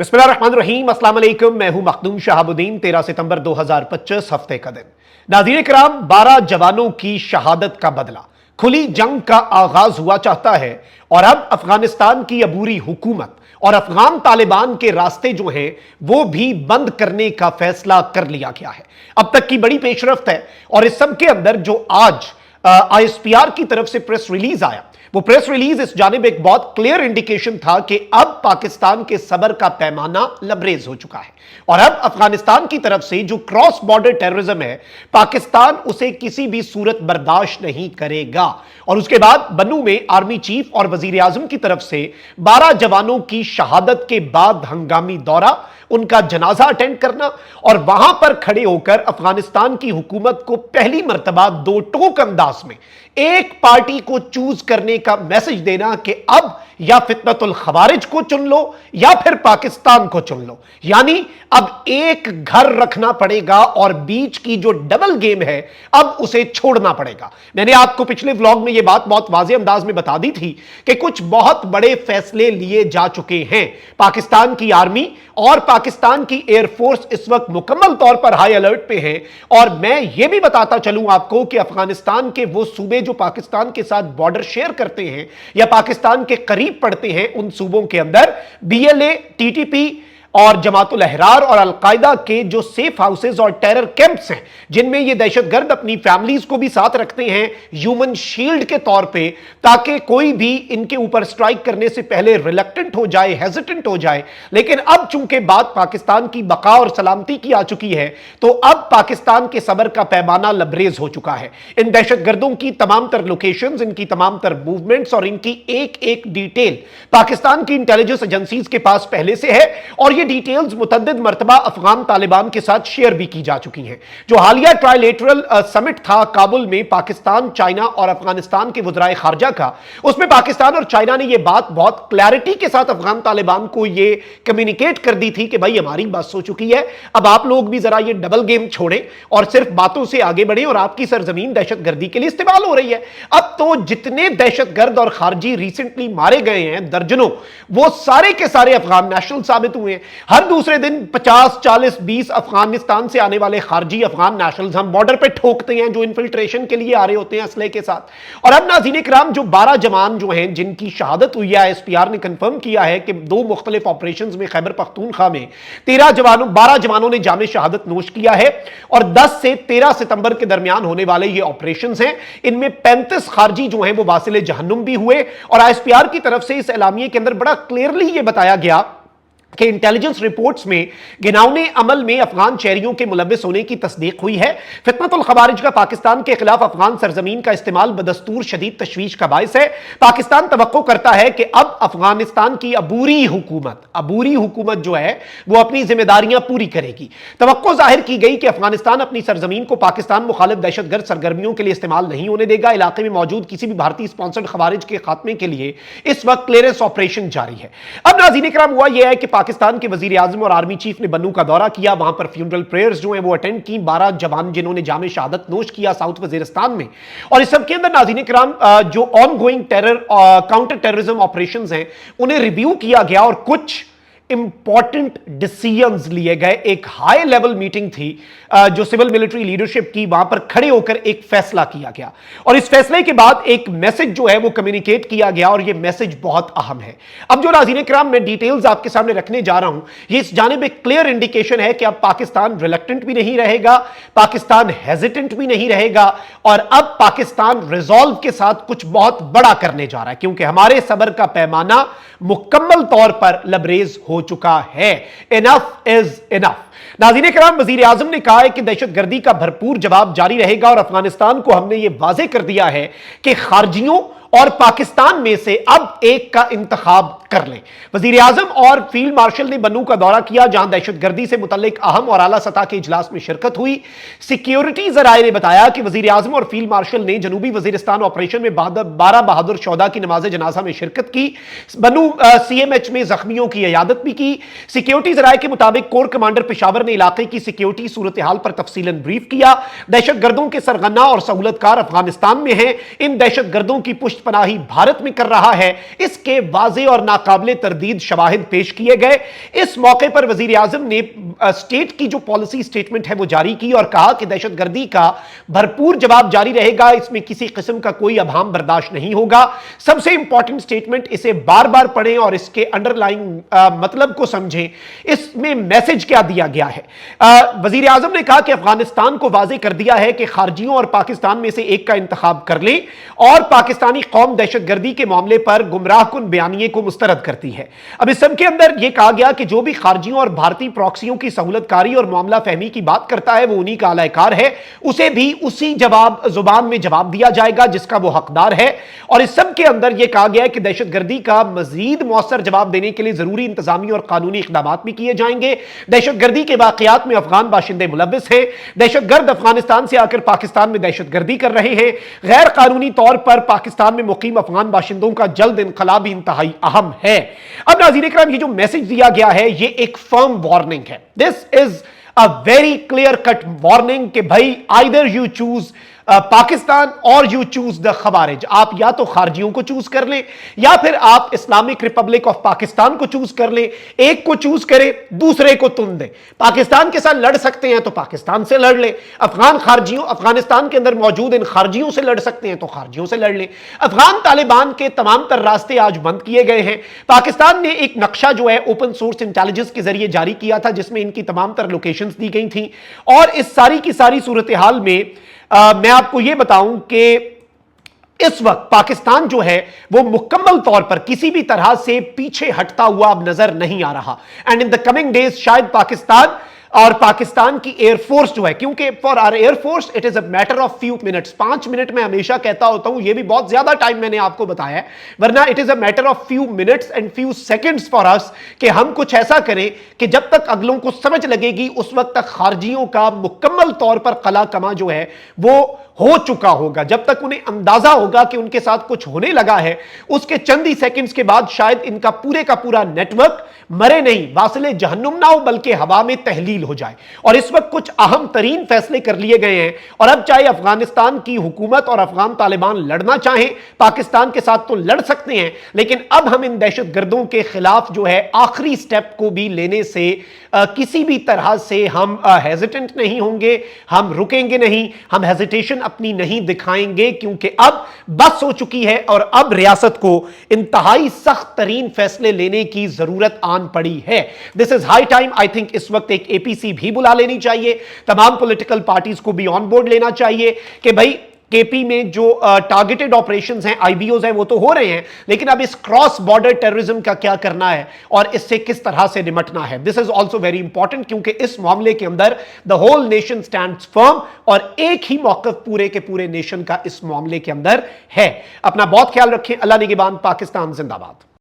बिस्मिल्लाहिर्रहमानिर्रहीम, अस्सलाम वालेकुम। मैं हूं मखदूम शहाबुद्दीन। 13 सितंबर 2025 हफ्ते का दिन। नाज़रीन किराम, 12 जवानों की शहादत का बदला, खुली जंग का आगाज हुआ चाहता है और अब अफगानिस्तान की अबूरी हुकूमत और अफगान तालिबान के रास्ते जो हैं वो भी बंद करने का फैसला कर लिया गया है। अब तक की बड़ी पेशरफ्त है और इस सब के अंदर जो आज ISPR की तरफ से प्रेस रिलीज आया, वो प्रेस रिलीज इस जानिब एक बहुत क्लियर इंडिकेशन था कि अब पाकिस्तान के सबर का पैमाना लबरेज हो चुका है और अब अफगानिस्तान की तरफ से जो क्रॉस बॉर्डर टेररिज्म है, पाकिस्तान उसे किसी भी सूरत बर्दाश्त नहीं करेगा। और उसके बाद बन्नू में आर्मी चीफ और वजीर आजम की तरफ से 12 जवानों की शहादत के बाद हंगामी दौरा, उनका जनाजा अटेंड करना और वहां पर खड़े होकर अफगानिस्तान की हुकूमत को पहली मर्तबा दो टोक अंदाज में एक पार्टी को चूज करने का मैसेज देना कि अब या फितनतुल खवारिज को चुन लो या फिर पाकिस्तान को चुन लो। यानी अब एक घर रखना पड़ेगा और बीच की जो डबल गेम है अब उसे छोड़ना पड़ेगा। मैंने आपको पिछले व्लॉग में यह बात बहुत वाज़ेह अंदाज में बता दी थी कि कुछ बहुत बड़े फैसले लिए जा चुके हैं। पाकिस्तान की आर्मी और पाकिस्तान की एयरफोर्स इस वक्त मुकम्मल तौर पर हाई अलर्ट पे है और मैं यह भी बताता चलूं आपको कि अफगानिस्तान के वो सूबे जो पाकिस्तान के साथ बॉर्डर शेयर करते हैं या पाकिस्तान के करीब पड़ते हैं, उन सूबों के अंदर BLA, TTP और जमातुल अहरार और अलकायदा के जो सेफ हाउसेज और टेरर कैंप्स हैं, जिनमें ये दहशतगर्द अपनी फैमिलीज को भी साथ रखते हैं ह्यूमन शील्ड के तौर पे, ताकि कोई भी इनके ऊपर स्ट्राइक करने से पहले रिलक्टेंट हो जाए, हेजिटेंट हो जाए। लेकिन अब चूंकि बात पाकिस्तान की बका और सलामती की आ चुकी है, तो अब पाकिस्तान के सबर का पैमाना लबरेज हो चुका है। इन दहशतगर्दों की तमाम तर लोकेशंस, इनकी तमाम तर मूवमेंट्स और इनकी एक एक डिटेल पाकिस्तान की इंटेलिजेंस एजेंसीज के पास पहले से है और ये डिटेल्स मुतअद्दिद मर्तबा अफगान तालिबान के साथ शेयर भी की जा चुकी हैं। जो हालिया ट्राइलेटरल समिट था काबुल में पाकिस्तान, चाइना और अफगानिस्तान के वज़राए खारजा का, उसमें पाकिस्तान और चाइना ने यह बात बहुत क्लैरिटी के साथ अफगान तालिबान को यह कम्युनिकेट कर दी थी कि भाई हमारी बात हो चुकी है, अब आप लोग भी जरा ये डबल गेम छोड़ें और सिर्फ बातों से आगे बढ़ें और आपकी सरजमीन दहशतगर्दी के लिए इस्तेमाल हो रही है। अब तो जितने दहशतगर्द और खारजी रिसेंटली मारे गए हैं दर्जनों, वो सारे के सारे अफगान नेशनल साबित हुए हैं। हर दूसरे दिन 50, 40, 20 अफगानिस्तान से आने वाले खारजी अफगान नेशनल्स हम बॉर्डर पे ठोकते हैं, जो इन्फिल्ट्रेशन के लिए आ रहे होते हैं असले के साथ। और अब नाज़रीन किराम, जो 12 जवान जो हैं जिनकी शहादत हुई है, ISPR ने कंफर्म किया है कि दो मुख्तलिफ ऑपरेशंस में खैबर पख्तूनख्वा में 12 जवानों ने जामे शहादत नोश किया है और 10 से 13 सितंबर के दरमियान होने वाले ये ऑपरेशंस हैं। इनमें 35 खारजी जो हैं वो वासिले जहन्नुम भी हुए और ISPR की तरफ से इस एलामिये के अंदर बड़ा क्लियरली ये बताया गया कि इंटेलिजेंस रिपोर्ट्स में गिनाउने अमल में अफगान शहरियों के मुलव्विस होने की तस्दीक हुई है। फितनतुल खवारिज का पाकिस्तान के खिलाफ अफगान सरजमीन का इस्तेमाल बदस्तूर शदीद तशवीश का बायस है। पाकिस्तान तवक्को करता है कि अब अफगानिस्तान की अबूरी हुकूमत जो है वो अपनी जिम्मेदारियां पूरी करेगी। तवक्को जाहिर की गई कि अफगानिस्तान अपनी सरजमीन को पाकिस्तान मुखालिफ दहशतगर्द सरगर्मियों के लिए इस्तेमाल नहीं होने देगा। इलाके में मौजूद किसी भी भारतीय स्पॉन्सर्ड खवारिज के खात्मे के लिए इस वक्त क्लियरेंस ऑपरेशन जारी है। अब नाज़रीन इकराम, हुआ यह है कि पाकिस्तान के वजीर आजम और आर्मी चीफ ने बन्नू का दौरा किया, वहां पर फ्यूनरल प्रेयर्स जो है वो अटेंड की। 12 जवान जिन्होंने जामे शहादत नोश किया साउथ वजीरिस्तान में, और इस सब के अंदर नाज़रीन किराम जो on going terror counter terrorism operations हैं उन्हें रिव्यू किया गया और कुछ इंपॉर्टेंट डिसीजंस लिए गए। एक हाई लेवल मीटिंग थी जो सिविल मिलिट्री लीडरशिप की, वहां पर खड़े होकर एक फैसला किया गया और इस फैसले के बाद एक मैसेज जो है वो कम्युनिकेट किया गया और यह मैसेज बहुत अहम है। अब जो नाज़रीन किराम मैं डिटेल्स आपके सामने रखने जा रहा हूं, ये इस जानिब एक क्लियर इंडिकेशन है कि अब पाकिस्तान रिलक्टेंट भी नहीं रहेगा, पाकिस्तान हेजिटेंट भी नहीं रहेगा और अब पाकिस्तान रिजॉल्व के साथ कुछ बहुत बड़ा करने जा रहा है, क्योंकि हमारे सबर का पैमाना मुकम्मल तौर पर लबरेज हो चुका है। Enough is enough. नाज़रीन किराम, वजीर आजम ने कहा है कि दहशतगर्दी का भरपूर जवाब जारी रहेगा और अफगानिस्तान को हमने यह वाज़ेह कर दिया है कि खारजियों और पाकिस्तान में से अब एक का इंतखाब कर लें। वजीर आजम और फील्ड मार्शल ने बन्नू का दौरा किया, जहां दहशतगर्दी से मुतल्लिक अहम और आला सतह के इजलास में शिरकत हुई। सिक्योरिटी जराए ने बताया कि वजीर आजम और फील्ड मार्शल ने जनूबी वजीरिस्तान ऑपरेशन में 12 बहादुर शोहदा की नमाज जनाजा में शिरकत की। बन्नू CMH में जख्मियों की इयादत भी की। सिक्योरिटी जराए के मुताबिक कोर कमांडर पेशावर ने इलाके की सिक्योरिटी सूरत हाल पर तफसीलन ब्रीफ किया। दहशतगर्दों के सरगना और सहूलतकार अफगानिस्तान में हैं। इन दहशतगर्दों की पुष्ट पनाही भारत में कर रहा है, इसके वाज़ेह और नाकाबिले तरदीद शवाहिद पेश किए गए। इस मौके पर वजीर आजम ने स्टेट की जो पॉलिसी स्टेटमेंट है वो जारी की और कहा कि दहशतगर्दी का भरपूर जवाब जारी रहेगा, इसमें किसी किस्म का कोई अभाम बर्दाश्त नहीं होगा। सबसे इंपॉर्टेंट स्टेटमेंट, इसे बार बार पढ़ें और इसके अंडरलाइन मतलब को समझें। इसमें मैसेज क्या दिया गया है? वजीर आजम ने कहा कि अफगानिस्तान को वाज़ेह कर दिया है कि खारजियों और पाकिस्तान में से एक का इंतखाब कर लें और पाकिस्तानी कौम दहशतगर्दी के मामले पर गुमराहकुन बयानिए को मुस्तरद करती है। अब इस सब के अंदर यह कहा गया कि जो भी खारजियों और भारतीय प्रॉक्सियों की सहूलतकारी और मामला फहमी की बात करता है वो उन्हीं का अलायकार है, उसे भी उसी जुबान में जवाब दिया जाएगा जिसका वो हकदार है। और इस सब के अंदर यह कहा गया है कि दहशतगर्दी का मजीद मौसर जवाब देने के लिए जरूरी इंतजामी और कानूनी इकदाम भी किए जाएंगे। दहशतगर्दी के वाकयात में अफगान बाशिंदे मुलव्विस हैं। दहशतगर्द अफगानिस्तान से आकर पाकिस्तान में दहशतगर्दी कर रहे हैं। गैर कानूनी तौर पर पाकिस्तान में मुकीम अफगान बाशिंदों का जल्द इंकलाब भी इंतहाई अहम है। अब नाज़रीन इकराम, ये जो मैसेज दिया गया है ये एक फर्म वार्निंग है। This is a very clear cut warning कि भाई आइदर यू चूज पाकिस्तान और यू चूज द खवारिज। आप या तो खारजियों को चूज कर लें या फिर आप इस्लामिक रिपब्लिक ऑफ पाकिस्तान को चूज कर लें। एक को चूज करें, दूसरे को तुम दें। पाकिस्तान के साथ लड़ सकते हैं तो पाकिस्तान से लड़ लें। अफगानिस्तान के अंदर मौजूद इन खारजियों से लड़ सकते हैं तो खारजियों से लड़ लें। अफगान तालिबान के तमाम तर रास्ते आज बंद किए गए हैं। पाकिस्तान ने एक नक्शा जो है ओपन सोर्स इंटेलिजेंस के जरिए जारी किया था जिसमें इनकी तमाम तर लोकेशंस दी गई थी। और इस सारी की सारी सूरत हाल में मैं आपको यह बताऊं कि इस वक्त पाकिस्तान जो है वो मुकम्मल तौर पर किसी भी तरह से पीछे हटता हुआ अब नजर नहीं आ रहा। And in the coming days शायद पाकिस्तान और पाकिस्तान की एयरफोर्स जो है, क्योंकि for our air force it is a matter of few minutes, 5 minute में हमेशा कहता होता हूं, यह भी बहुत ज्यादा टाइम मैंने आपको बताया है, वरना it is a matter of few minutes and few seconds for us कि हम कुछ ऐसा करें कि जब तक अगलों को समझ लगेगी उस वक्त तक खारजियों का मुकम्मल तौर पर कला कमा जो है वो हो चुका होगा। जब तक उन्हें अंदाजा होगा कि उनके साथ कुछ होने लगा है, उसके चंद ही सेकंड्स के बाद शायद इनका पूरे का पूरा नेटवर्क मरे नहीं, वासिले जहन्नुम ना हो बल्कि हवा में तहलील हो जाए। और इस वक्त कुछ अहम तरीन फैसले कर लिए गए हैं और अब चाहे अफगानिस्तान की हुकूमत और अफगान तालिबान लड़ना चाहें, पाकिस्तान के साथ तो लड़ सकते हैं, लेकिन अब हम इन दहशतगर्दों के खिलाफ जो है आखिरी स्टेप को भी लेने से किसी भी तरह से हम हेजिटेंट नहीं होंगे, हम रुकेंगे नहीं, हम हेजिटेशन अपनी नहीं दिखाएंगे, क्योंकि अब बस हो चुकी है और अब रियासत को इंतहाई सख्त तरीन फैसले लेने की जरूरत आन पड़ी है। This is high time. I think इस वक्त एक एपीसी भी बुला लेनी चाहिए, तमाम पॉलिटिकल पार्टीज को भी ऑन बोर्ड लेना चाहिए कि भाई केपी में जो टारगेटेड ऑपरेशंस हैं, आईबीओज हैं, वो तो हो रहे हैं, लेकिन अब इस क्रॉस बॉर्डर टेररिज्म का क्या करना है और इससे किस तरह से निपटना है। This is also very important, क्योंकि इस मामले के अंदर the whole nation stands firm और एक ही मौकफ पूरे के पूरे नेशन का इस मामले के अंदर है। अपना बहुत ख्याल रखें। अल्लाह निगहबान। पाकिस्तान जिंदाबाद।